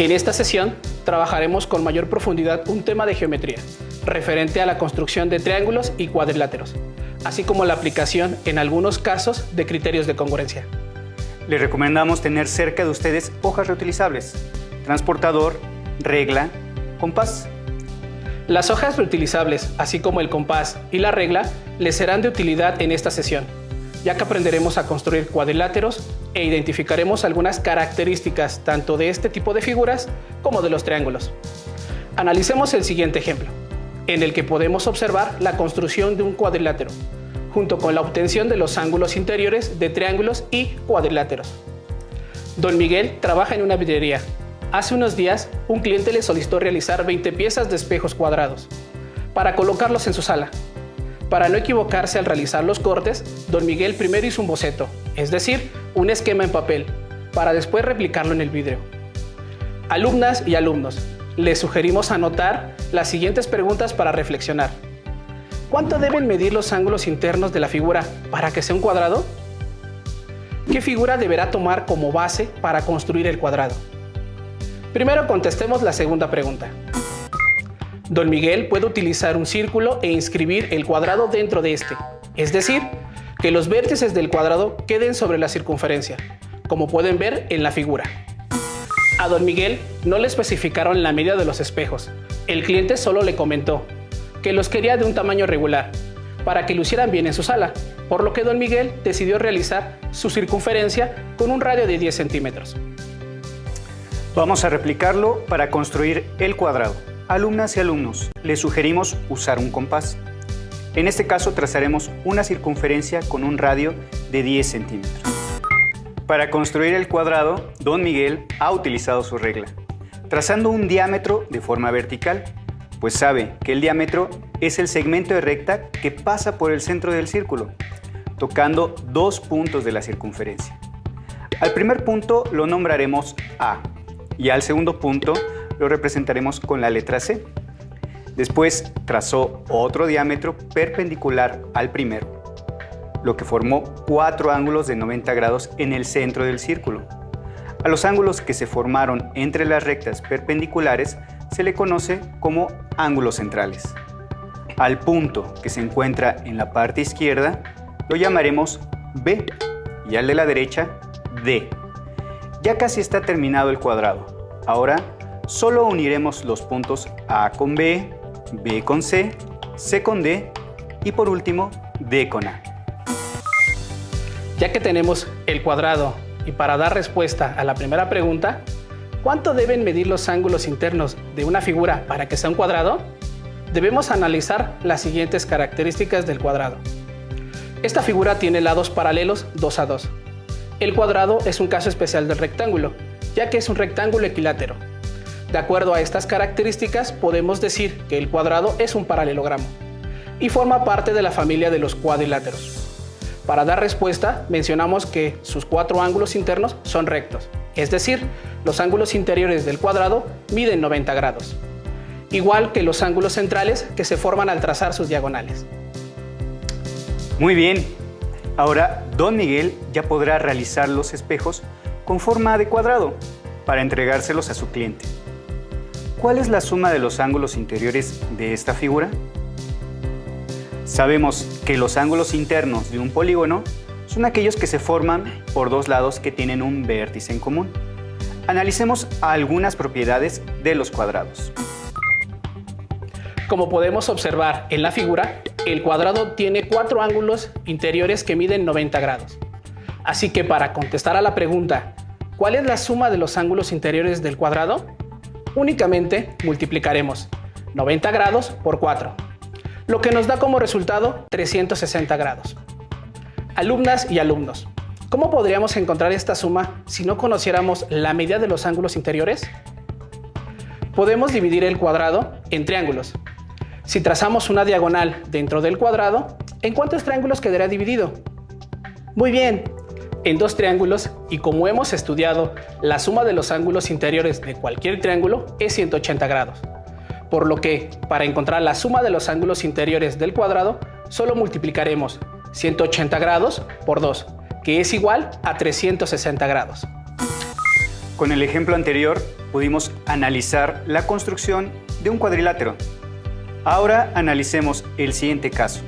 En esta sesión trabajaremos con mayor profundidad un tema de geometría, referente a la construcción de triángulos y cuadriláteros, así como la aplicación en algunos casos de criterios de congruencia. Les recomendamos tener cerca de ustedes hojas reutilizables, transportador, regla, compás. Las hojas reutilizables, así como el compás y la regla, les serán de utilidad en esta sesión, ya que aprenderemos a construir cuadriláteros e identificaremos algunas características tanto de este tipo de figuras como de los triángulos. Analicemos el siguiente ejemplo, en el que podemos observar la construcción de un cuadrilátero, junto con la obtención de los ángulos interiores de triángulos y cuadriláteros. Don Miguel trabaja en una vidriería. Hace unos días, un cliente le solicitó realizar 20 piezas de espejos cuadrados para colocarlos en su sala. Para no equivocarse al realizar los cortes, Don Miguel primero hizo un boceto, es decir, un esquema en papel, para después replicarlo en el vidrio. Alumnas y alumnos, les sugerimos anotar las siguientes preguntas para reflexionar. ¿Cuánto deben medir los ángulos internos de la figura para que sea un cuadrado? ¿Qué figura deberá tomar como base para construir el cuadrado? Primero contestemos la segunda pregunta. Don Miguel puede utilizar un círculo e inscribir el cuadrado dentro de este, es decir, que los vértices del cuadrado queden sobre la circunferencia, como pueden ver en la figura. A Don Miguel no le especificaron la medida de los espejos. El cliente solo le comentó que los quería de un tamaño regular, para que lucieran bien en su sala, por lo que Don Miguel decidió realizar su circunferencia con un radio de 10 centímetros. Vamos a replicarlo para construir el cuadrado. Alumnas y alumnos, les sugerimos usar un compás. En este caso trazaremos una circunferencia con un radio de 10 centímetros. Para construir el cuadrado, Don Miguel ha utilizado su regla, trazando un diámetro de forma vertical, pues sabe que el diámetro es el segmento de recta que pasa por el centro del círculo, tocando dos puntos de la circunferencia. Al primer punto lo nombraremos A y al segundo punto lo representaremos con la letra C. Después trazó otro diámetro perpendicular al primero, lo que formó 4 ángulos de 90 grados en el centro del círculo. A los ángulos que se formaron entre las rectas perpendiculares se le conoce como ángulos centrales. Al punto que se encuentra en la parte izquierda lo llamaremos B y al de la derecha D. Ya casi está terminado el cuadrado. Ahora solo uniremos los puntos A con B, B con C, C con D y por último D con A. Ya que tenemos el cuadrado y para dar respuesta a la primera pregunta, ¿cuánto deben medir los ángulos internos de una figura para que sea un cuadrado? Debemos analizar las siguientes características del cuadrado. Esta figura tiene lados paralelos 2 a 2. El cuadrado es un caso especial del rectángulo, ya que es un rectángulo equilátero. De acuerdo a estas características, podemos decir que el cuadrado es un paralelogramo y forma parte de la familia de los cuadriláteros. Para dar respuesta, mencionamos que sus 4 ángulos internos son rectos, es decir, los ángulos interiores del cuadrado miden 90 grados, igual que los ángulos centrales que se forman al trazar sus diagonales. Muy bien, ahora Don Miguel ya podrá realizar los espejos con forma de cuadrado para entregárselos a su cliente. ¿Cuál es la suma de los ángulos interiores de esta figura? Sabemos que los ángulos internos de un polígono son aquellos que se forman por dos lados que tienen un vértice en común. Analicemos algunas propiedades de los cuadrados. Como podemos observar en la figura, el cuadrado tiene 4 ángulos interiores que miden 90 grados. Así que para contestar a la pregunta, ¿cuál es la suma de los ángulos interiores del cuadrado? Únicamente multiplicaremos 90 grados por 4, lo que nos da como resultado 360 grados. Alumnas y alumnos, ¿cómo podríamos encontrar esta suma si no conociéramos la medida de los ángulos interiores? Podemos dividir el cuadrado en triángulos. Si trazamos una diagonal dentro del cuadrado, ¿en cuántos triángulos quedará dividido? Muy bien, en 2 triángulos, y como hemos estudiado, la suma de los ángulos interiores de cualquier triángulo es 180 grados. Por lo que, para encontrar la suma de los ángulos interiores del cuadrado, solo multiplicaremos 180 grados por 2, que es igual a 360 grados. Con el ejemplo anterior, pudimos analizar la construcción de un cuadrilátero. Ahora analicemos el siguiente caso.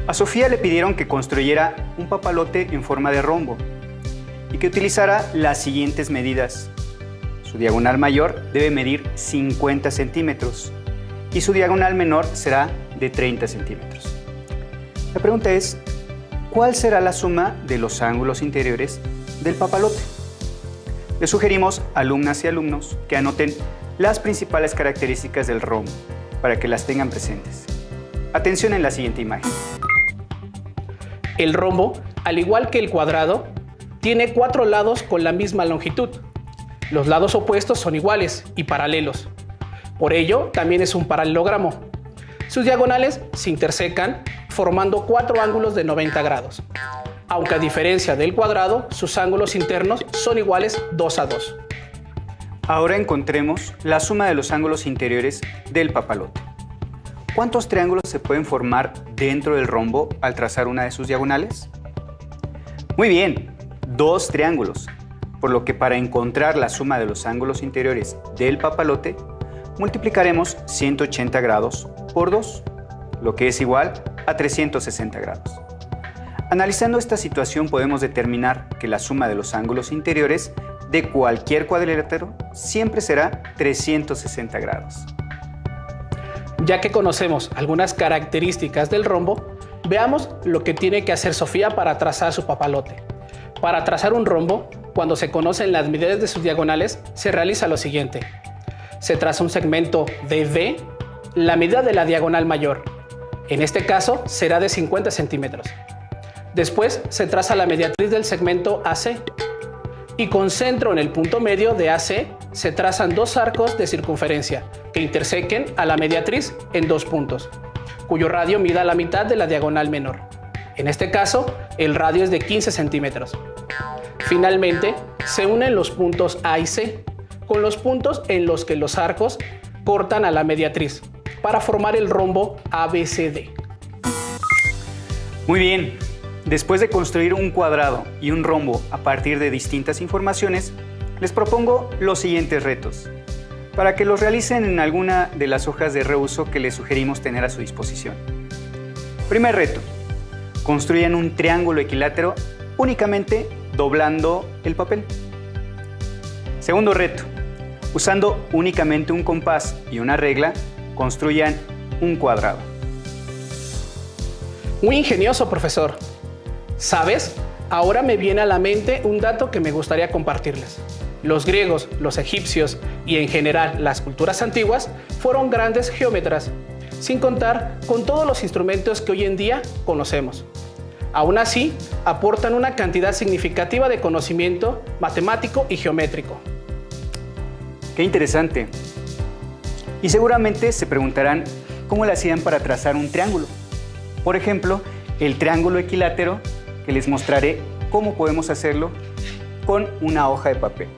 A Sofía le pidieron que construyera un papalote en forma de rombo y que utilizara las siguientes medidas. Su diagonal mayor debe medir 50 centímetros y su diagonal menor será de 30 centímetros. La pregunta es, ¿cuál será la suma de los ángulos interiores del papalote? Les sugerimos, alumnas y alumnos, que anoten las principales características del rombo para que las tengan presentes. Atención en la siguiente imagen. El rombo, al igual que el cuadrado, tiene 4 lados con la misma longitud. Los lados opuestos son iguales y paralelos. Por ello, también es un paralelogramo. Sus diagonales se intersecan formando 4 ángulos de 90 grados. Aunque a diferencia del cuadrado, sus ángulos internos son iguales 2 a 2. Ahora encontremos la suma de los ángulos interiores del papalote. ¿Cuántos triángulos se pueden formar dentro del rombo al trazar una de sus diagonales? Muy bien, 2 triángulos, por lo que para encontrar la suma de los ángulos interiores del papalote, multiplicaremos 180 grados por 2, lo que es igual a 360 grados. Analizando esta situación podemos determinar que la suma de los ángulos interiores de cualquier cuadrilátero siempre será 360 grados. Ya que conocemos algunas características del rombo, veamos lo que tiene que hacer Sofía para trazar su papalote. Para trazar un rombo, cuando se conocen las medidas de sus diagonales, se realiza lo siguiente. Se traza un segmento de B, la medida de la diagonal mayor. En este caso será de 50 centímetros. Después se traza la mediatriz del segmento AC. Y con centro en el punto medio de AC se trazan 2 arcos de circunferencia que intersequen a la mediatriz en 2 puntos, cuyo radio mida la mitad de la diagonal menor. En este caso, el radio es de 15 centímetros. Finalmente, se unen los puntos A y C con los puntos en los que los arcos cortan a la mediatriz para formar el rombo ABCD. Muy bien. Después de construir un cuadrado y un rombo a partir de distintas informaciones, les propongo los siguientes retos, para que los realicen en alguna de las hojas de reuso que les sugerimos tener a su disposición. Primer reto, construyan un triángulo equilátero únicamente doblando el papel. Segundo reto, usando únicamente un compás y una regla, construyan un cuadrado. Muy ingenioso, profesor. ¿Sabes? Ahora me viene a la mente un dato que me gustaría compartirles. Los griegos, los egipcios y en general las culturas antiguas fueron grandes geómetras, sin contar con todos los instrumentos que hoy en día conocemos. Aún así, aportan una cantidad significativa de conocimiento matemático y geométrico. ¡Qué interesante! Y seguramente se preguntarán cómo lo hacían para trazar un triángulo. Por ejemplo, el triángulo equilátero, que les mostraré cómo podemos hacerlo con una hoja de papel.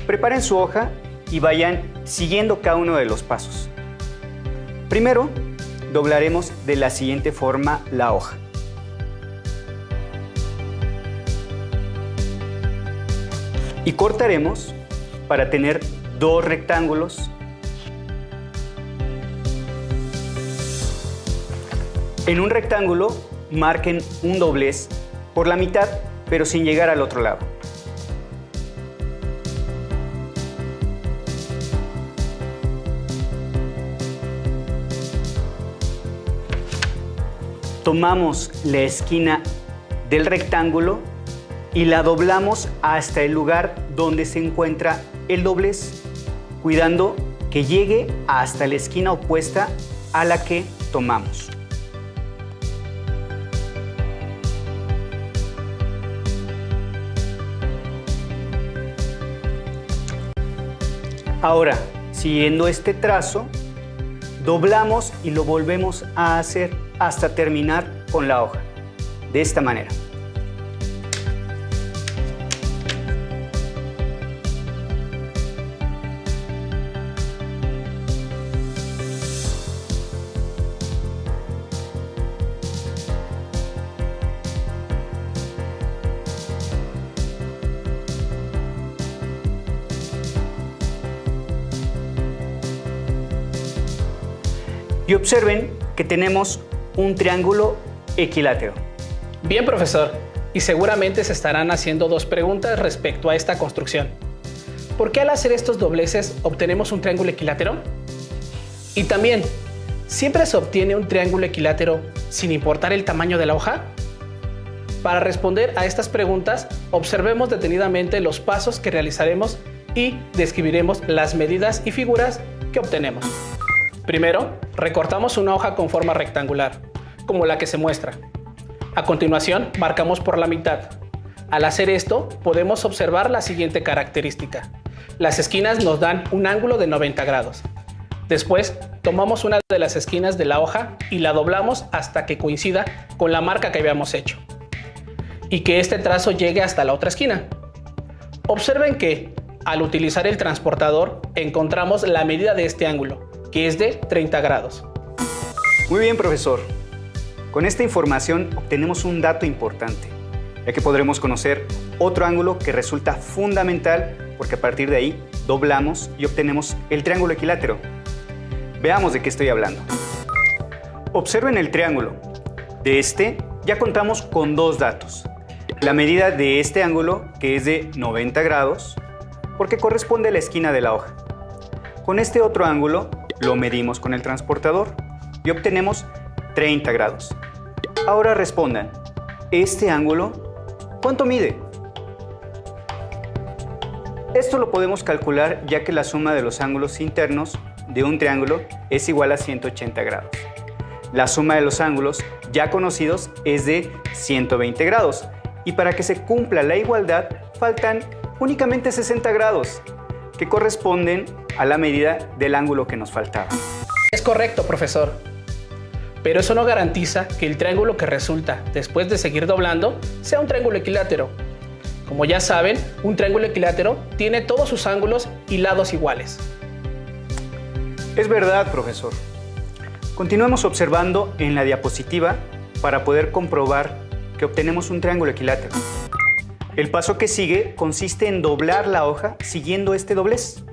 Preparen su hoja y vayan siguiendo cada uno de los pasos. Primero, doblaremos de la siguiente forma la hoja. Y cortaremos para tener 2 rectángulos. En un rectángulo, marquen un doblez por la mitad, pero sin llegar al otro lado. Tomamos la esquina del rectángulo y la doblamos hasta el lugar donde se encuentra el doblez, cuidando que llegue hasta la esquina opuesta a la que tomamos. Ahora, siguiendo este trazo, doblamos y lo volvemos a hacer hasta terminar con la hoja, de esta manera. Y observen que tenemos un triángulo equilátero. Bien, profesor, y seguramente se estarán haciendo dos preguntas respecto a esta construcción. ¿Por qué al hacer estos dobleces obtenemos un triángulo equilátero? Y también, ¿siempre se obtiene un triángulo equilátero sin importar el tamaño de la hoja? Para responder a estas preguntas, observemos detenidamente los pasos que realizaremos y describiremos las medidas y figuras que obtenemos. Primero, recortamos una hoja con forma rectangular, como la que se muestra. A continuación, marcamos por la mitad. Al hacer esto, podemos observar la siguiente característica. Las esquinas nos dan un ángulo de 90 grados. Después, tomamos una de las esquinas de la hoja y la doblamos hasta que coincida con la marca que habíamos hecho, y que este trazo llegue hasta la otra esquina. Observen que, al utilizar el transportador, encontramos la medida de este ángulo, que es de 30 grados. Muy bien, profesor. Con esta información obtenemos un dato importante, ya que podremos conocer otro ángulo que resulta fundamental porque a partir de ahí doblamos y obtenemos el triángulo equilátero. Veamos de qué estoy hablando. Observen el triángulo. De este ya contamos con dos datos. La medida de este ángulo, que es de 90 grados, porque corresponde a la esquina de la hoja. Con este otro ángulo lo medimos con el transportador y obtenemos 30 grados. Ahora respondan, ¿este ángulo cuánto mide? Esto lo podemos calcular ya que la suma de los ángulos internos de un triángulo es igual a 180 grados. La suma de los ángulos ya conocidos es de 120 grados y para que se cumpla la igualdad faltan únicamente 60 grados, que corresponden a la medida del ángulo que nos faltaba. Es correcto, profesor. Pero eso no garantiza que el triángulo que resulta después de seguir doblando sea un triángulo equilátero. Como ya saben, un triángulo equilátero tiene todos sus ángulos y lados iguales. Es verdad, profesor. Continuemos observando en la diapositiva para poder comprobar que obtenemos un triángulo equilátero. El paso que sigue consiste en doblar la hoja siguiendo este doblez,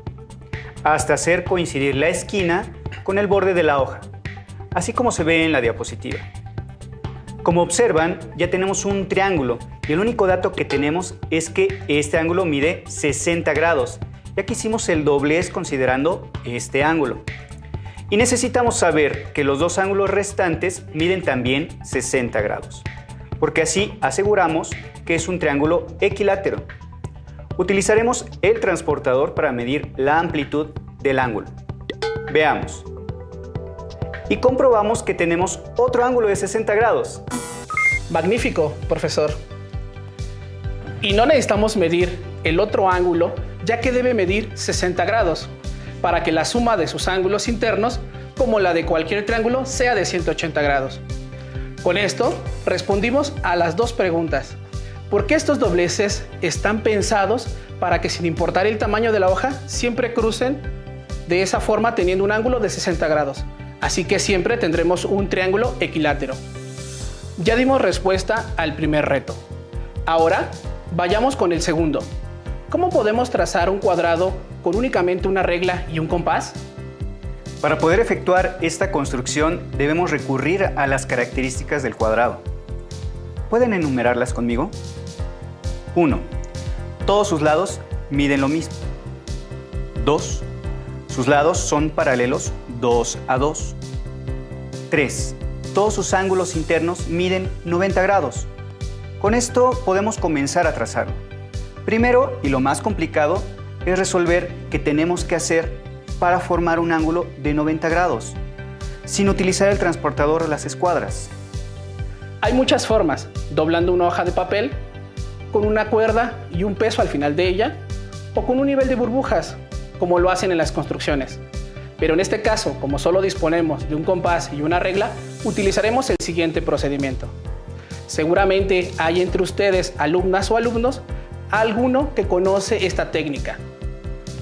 hasta hacer coincidir la esquina con el borde de la hoja, así como se ve en la diapositiva. Como observan, ya tenemos un triángulo y el único dato que tenemos es que este ángulo mide 60 grados, ya que hicimos el doblez considerando este ángulo. Y necesitamos saber que los dos ángulos restantes miden también 60 grados, porque así aseguramos que es un triángulo equilátero. Utilizaremos el transportador para medir la amplitud del ángulo. Veamos. Y comprobamos que tenemos otro ángulo de 60 grados. Magnífico, profesor. Y no necesitamos medir el otro ángulo, ya que debe medir 60 grados, para que la suma de sus ángulos internos, como la de cualquier triángulo, sea de 180 grados. Con esto, respondimos a las dos preguntas. ¿Por qué estos dobleces están pensados para que, sin importar el tamaño de la hoja, siempre crucen de esa forma teniendo un ángulo de 60 grados? Así que siempre tendremos un triángulo equilátero. Ya dimos respuesta al primer reto. Ahora, vayamos con el segundo. ¿Cómo podemos trazar un cuadrado con únicamente una regla y un compás? Para poder efectuar esta construcción debemos recurrir a las características del cuadrado. ¿Pueden enumerarlas conmigo? 1. Todos sus lados miden lo mismo. 2. Sus lados son paralelos 2 a 2. 3. Todos sus ángulos internos miden 90 grados. Con esto podemos comenzar a trazarlo. Primero, y lo más complicado, es resolver qué tenemos que hacer para formar un ángulo de 90 grados, sin utilizar el transportador o las escuadras. Hay muchas formas, doblando una hoja de papel, con una cuerda y un peso al final de ella, o con un nivel de burbujas, como lo hacen en las construcciones. Pero en este caso, como solo disponemos de un compás y una regla, utilizaremos el siguiente procedimiento. Seguramente hay entre ustedes, alumnas o alumnos, alguno que conoce esta técnica.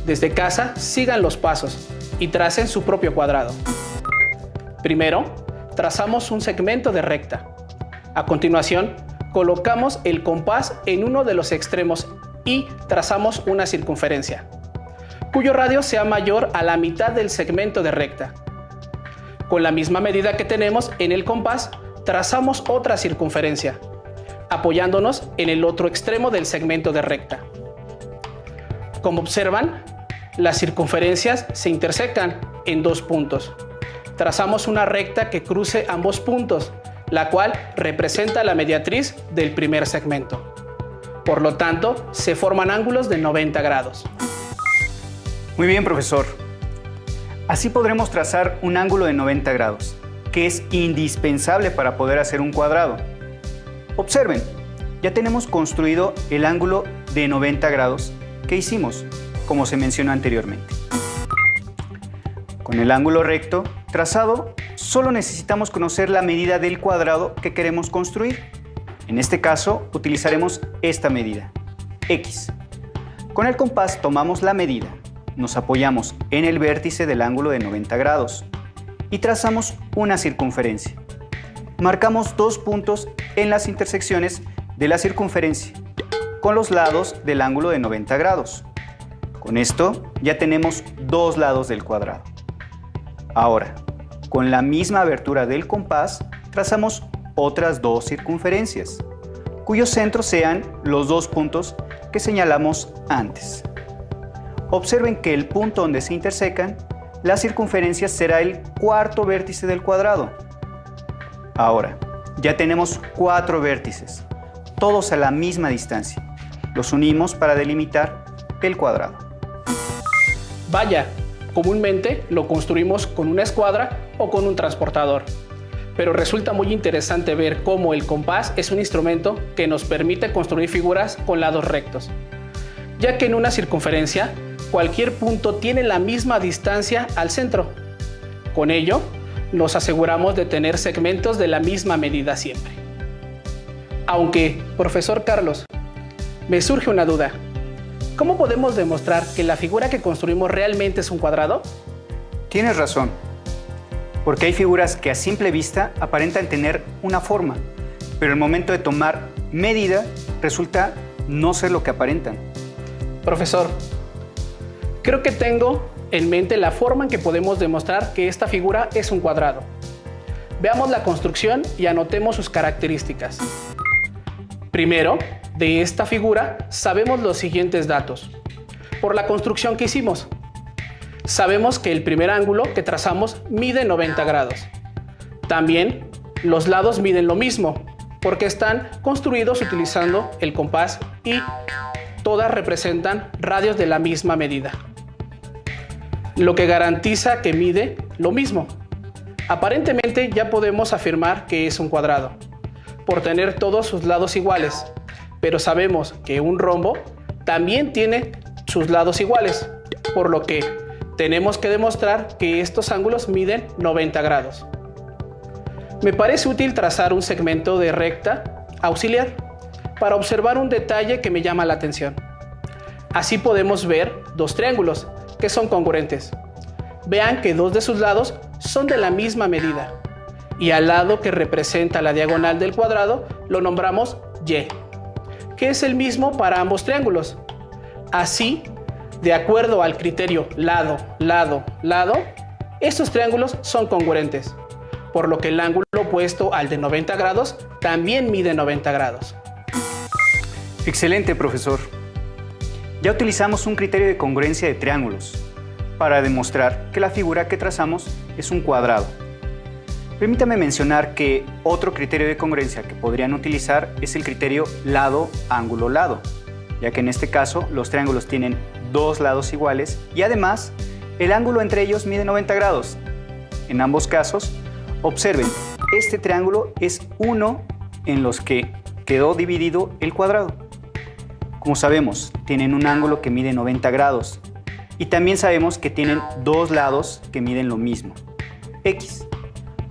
Desde casa, sigan los pasos y tracen su propio cuadrado. Primero, trazamos un segmento de recta. A continuación, colocamos el compás en uno de los extremos y trazamos una circunferencia, cuyo radio sea mayor a la mitad del segmento de recta. Con la misma medida que tenemos en el compás, trazamos otra circunferencia, apoyándonos en el otro extremo del segmento de recta. Como observan, las circunferencias se intersecan en dos puntos. Trazamos una recta que cruce ambos puntos, la cual representa la mediatriz del primer segmento. Por lo tanto, se forman ángulos de 90 grados. Muy bien, profesor. Así podremos trazar un ángulo de 90 grados, que es indispensable para poder hacer un cuadrado. Observen, ya tenemos construido el ángulo de 90 grados que hicimos, como se mencionó anteriormente. Con el ángulo recto trazado, solo necesitamos conocer la medida del cuadrado que queremos construir. En este caso, utilizaremos esta medida, X. Con el compás tomamos la medida, nos apoyamos en el vértice del ángulo de 90 grados y trazamos una circunferencia. Marcamos dos puntos en las intersecciones de la circunferencia, con los lados del ángulo de 90 grados. Con esto ya tenemos dos lados del cuadrado. Ahora, con la misma abertura del compás, trazamos otras dos circunferencias, cuyos centros sean los dos puntos que señalamos antes. Observen que el punto donde se intersecan, la circunferencia será el cuarto vértice del cuadrado. Ahora, ya tenemos cuatro vértices, todos a la misma distancia. Los unimos para delimitar el cuadrado. Vaya, comúnmente lo construimos con una escuadra o con un transportador. Pero resulta muy interesante ver cómo el compás es un instrumento que nos permite construir figuras con lados rectos, ya que en una circunferencia cualquier punto tiene la misma distancia al centro. Con ello, nos aseguramos de tener segmentos de la misma medida siempre. Aunque, profesor Carlos, me surge una duda. ¿Cómo podemos demostrar que la figura que construimos realmente es un cuadrado? Tienes razón, porque hay figuras que a simple vista aparentan tener una forma, pero al momento de tomar medida resulta no ser lo que aparentan. Profesor, creo que tengo en mente la forma en que podemos demostrar que esta figura es un cuadrado. Veamos la construcción y anotemos sus características. Primero, de esta figura sabemos los siguientes datos. Por la construcción que hicimos, sabemos que el primer ángulo que trazamos mide 90 grados. También los lados miden lo mismo, porque están construidos utilizando el compás y todas representan radios de la misma medida, lo que garantiza que mide lo mismo. Aparentemente ya podemos afirmar que es un cuadrado, por tener todos sus lados iguales, pero sabemos que un rombo también tiene sus lados iguales, por lo que tenemos que demostrar que estos ángulos miden 90 grados. Me parece útil trazar un segmento de recta auxiliar para observar un detalle que me llama la atención. Así podemos ver dos triángulos que son congruentes. Vean que dos de sus lados son de la misma medida y al lado que representa la diagonal del cuadrado lo nombramos Y, que es el mismo para ambos triángulos. Así, de acuerdo al criterio lado, lado, lado, estos triángulos son congruentes, por lo que el ángulo opuesto al de 90 grados también mide 90 grados. Excelente, profesor. Ya utilizamos un criterio de congruencia de triángulos para demostrar que la figura que trazamos es un cuadrado. Permítame mencionar que otro criterio de congruencia que podrían utilizar es el criterio lado, ángulo, lado, ya que en este caso los triángulos tienen dos lados iguales y además el ángulo entre ellos mide 90 grados. En ambos casos, observen, este triángulo es uno en los que quedó dividido el cuadrado. Como sabemos, tienen un ángulo que mide 90 grados y también sabemos que tienen dos lados que miden lo mismo, X.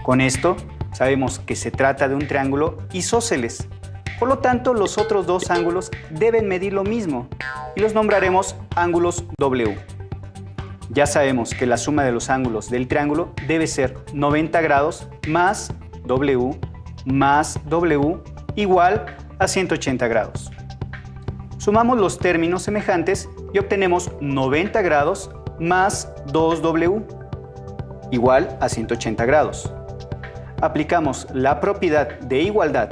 Con esto sabemos que se trata de un triángulo isósceles. Por lo tanto, los otros dos ángulos deben medir lo mismo y los nombraremos ángulos W. Ya sabemos que la suma de los ángulos del triángulo debe ser 90 grados más W igual a 180 grados. Sumamos los términos semejantes y obtenemos 90 grados más 2W. igual a 180 grados. Aplicamos la propiedad de igualdad,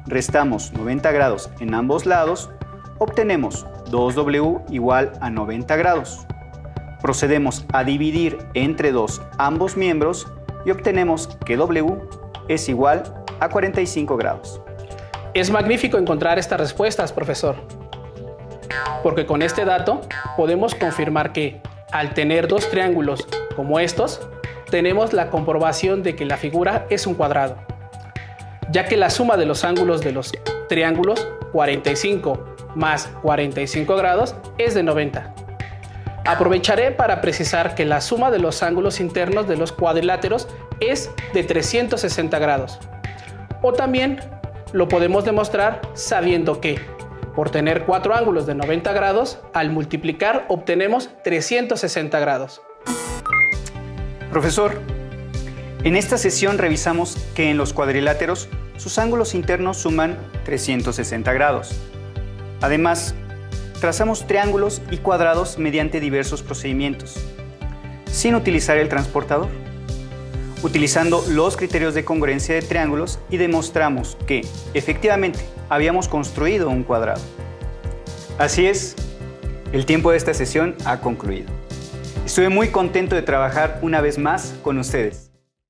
restamos 90 grados en ambos lados, obtenemos 2W igual a 90 grados. Procedemos a dividir entre 2 ambos miembros y obtenemos que W es igual a 45 grados. Es magnífico encontrar estas respuestas, profesor, porque con este dato podemos confirmar que al tener dos triángulos como estos, tenemos la comprobación de que la figura es un cuadrado, ya que la suma de los ángulos de los triángulos 45 más 45 grados es de 90. Aprovecharé para precisar que la suma de los ángulos internos de los cuadriláteros es de 360 grados. O también lo podemos demostrar sabiendo que, por tener 4 ángulos de 90 grados, al multiplicar obtenemos 360 grados. Profesor, en esta sesión revisamos que en los cuadriláteros sus ángulos internos suman 360 grados. Además, trazamos triángulos y cuadrados mediante diversos procedimientos, sin utilizar el transportador, utilizando los criterios de congruencia de triángulos, y demostramos que, efectivamente, habíamos construido un cuadrado. Así es, el tiempo de esta sesión ha concluido. Estuve muy contento de trabajar una vez más con ustedes.